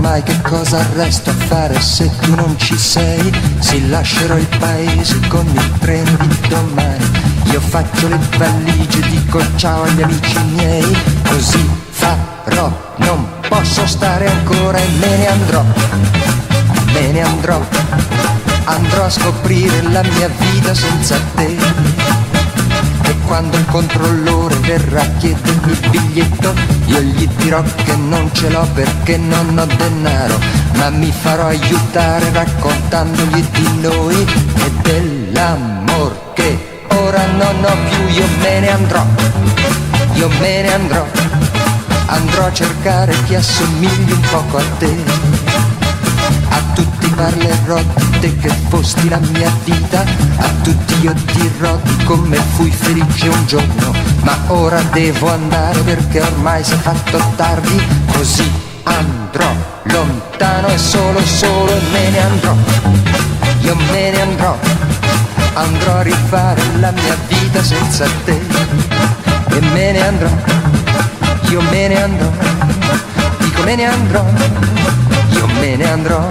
ormai che cosa resto a fare se tu non ci sei? Sì, lascerò il paese con il treno di domani. Io faccio le valigie, dico ciao agli amici miei. Così farò, non posso stare ancora e me ne andrò. Me ne andrò, andrò a scoprire la mia vita senza te. E quando il controllore verrà a chiedermi il biglietto, io gli dirò che non ce l'ho perché non ho denaro, ma mi farò aiutare raccontandogli di noi e dell'amor che ora non ho più. Io me ne andrò, io me ne andrò, andrò a cercare chi assomigli un poco a te. A tutti parlerò di te che fosti la mia vita, a tutti io dirò di come fui felice un giorno, ma ora devo andare perché ormai si è fatto tardi, così andrò lontano e solo e me ne andrò. Io me ne andrò, andrò a rifare la mia vita senza te e me ne andrò, io me ne andrò, dico me ne andrò, io me ne andrò.